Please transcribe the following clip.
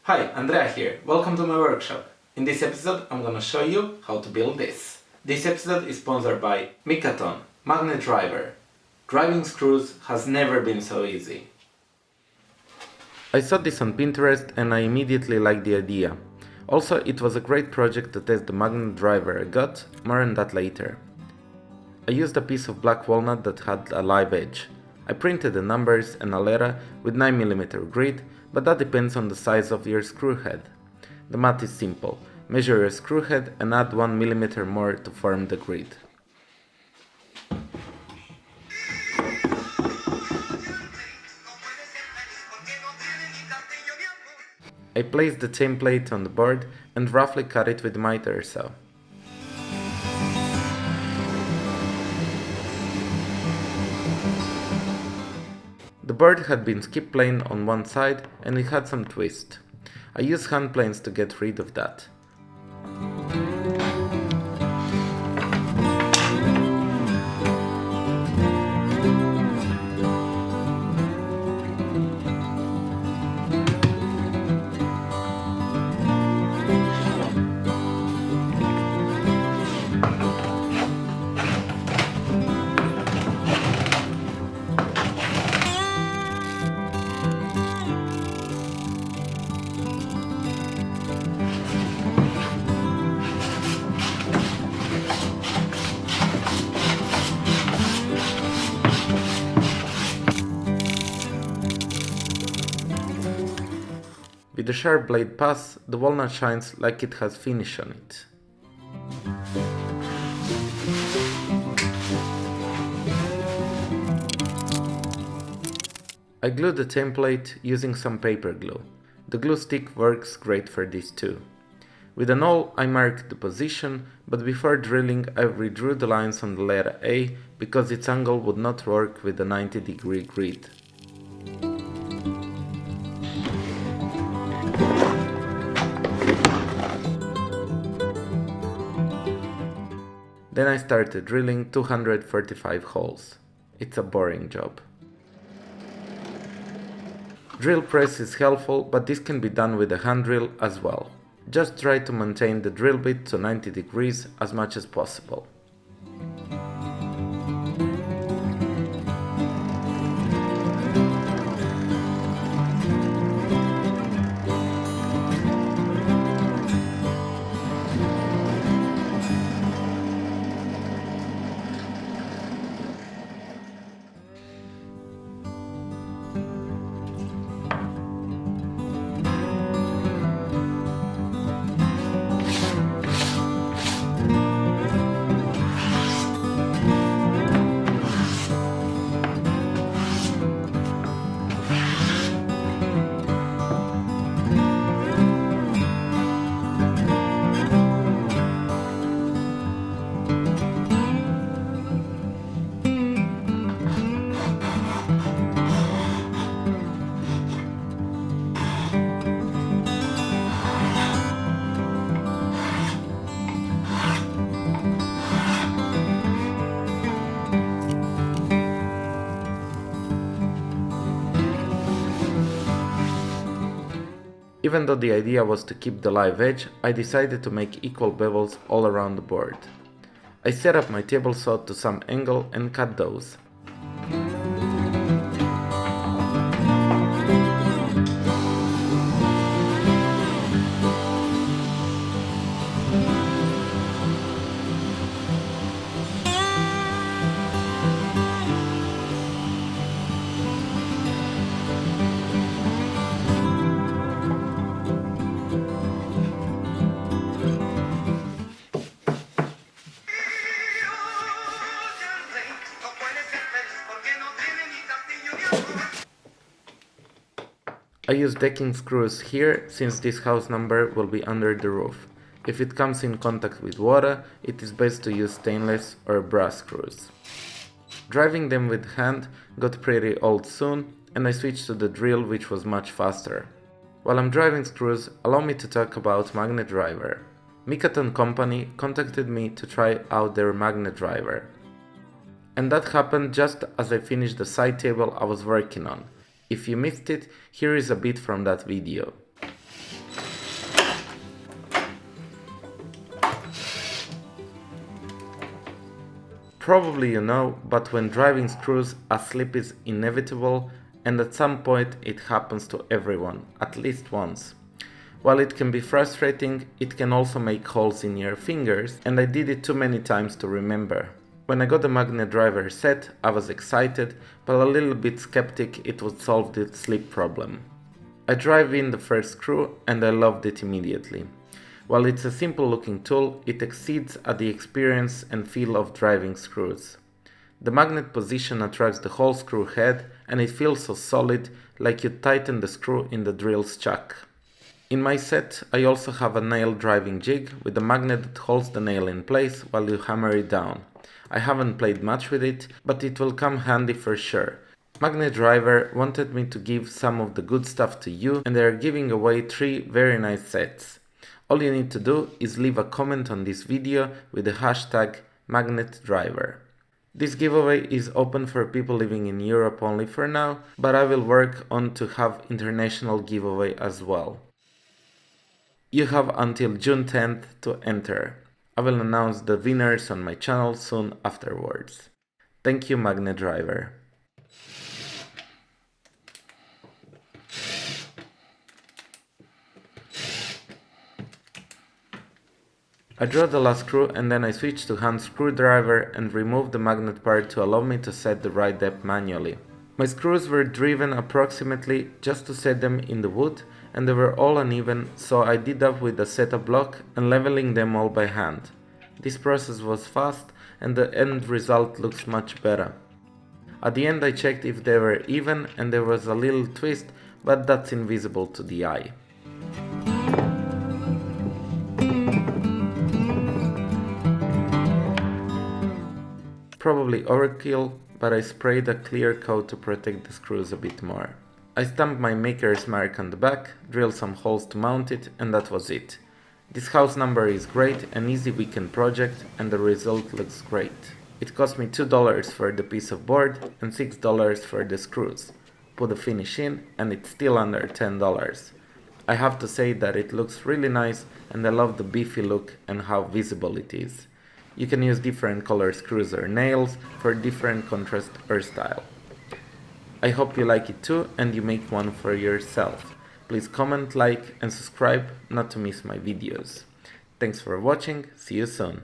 Hi, Andrea here. Welcome to my workshop. In this episode, I'm gonna show you how to build this. This episode is sponsored by Mikaton, magnet driver. Driving screws has never been so easy. I saw this on Pinterest and I immediately liked the idea. Also, it was a great project to test the magnet driver I got, more on that later. I used a piece of black walnut that had a live edge. I printed the numbers and a letter with 9mm grid, but that depends on the size of your screw head. The math is simple. Measure your screw head and add 1mm more to form the grid. I placed the template on the board and roughly cut it with a miter saw. The board had been skip plane on one side and it had some twist. I used hand planes to get rid of that. With the sharp blade pass, the walnut shines like it has finish on it. I glued the template using some paper glue. The glue stick works great for this too. With an awl I marked the position, but before drilling I redrew the lines on the letter A because its angle would not work with the 90-degree grid. Then I started drilling 245 holes. It's a boring job. Drill press is helpful, but this can be done with a hand drill as well. Just try to maintain the drill bit to 90 degrees as much as possible. Even though the idea was to keep the live edge, I decided to make equal bevels all around the board. I set up my table saw to some angle and cut those. I use decking screws here since this house number will be under the roof. If it comes in contact with water, it is best to use stainless or brass screws. Driving them with hand got pretty old soon, and I switched to the drill, which was much faster. While I'm driving screws, allow me to talk about magnet driver. Mikaton company contacted me to try out their magnet driver. And that happened just as I finished the side table I was working on. If you missed it, here is a bit from that video. Probably you know, but when driving screws, a slip is inevitable, and at some point it happens to everyone, at least once. While it can be frustrating, it can also make holes in your fingers, and I did it too many times to remember. When I got the magnet driver set, I was excited, but a little bit skeptic it would solve the slip problem. I drive in the first screw and I loved it immediately. While it's a simple looking tool, it exceeds at the experience and feel of driving screws. The magnet position attracts the whole screw head and it feels so solid, like you tighten the screw in the drill's chuck. In my set, I also have a nail driving jig with a magnet that holds the nail in place while you hammer it down. I haven't played much with it, but it will come handy for sure. Magnet Driver wanted me to give some of the good stuff to you, and they are giving away 3 very nice sets. All you need to do is leave a comment on this video with the hashtag MagnetDriver. This giveaway is open for people living in Europe only for now, but I will work on to have international giveaway as well. You have until June 10th to enter. I will announce the winners on my channel soon afterwards. Thank you, Magnet Driver. I draw the last screw and then I switch to hand screwdriver and remove the magnet part to allow me to set the right depth manually. My screws were driven approximately just to set them in the wood, and they were all uneven, so I did that with a setup block and leveling them all by hand. This process was fast and the end result looks much better. At the end I checked if they were even and there was a little twist, but that's invisible to the eye. Probably overkill, but I sprayed a clear coat to protect the screws a bit more. I stamped my maker's mark on the back, drilled some holes to mount it, and that was it. This house number is great, an easy weekend project, and the result looks great. It cost me $2 for the piece of board and $6 for the screws. Put the finish in and it's still under $10. I have to say that it looks really nice and I love the beefy look and how visible it is. You can use different color screws or nails for different contrast or style. I hope you like it too and you make one for yourself. Please comment, like and subscribe not to miss my videos. Thanks for watching, see you soon.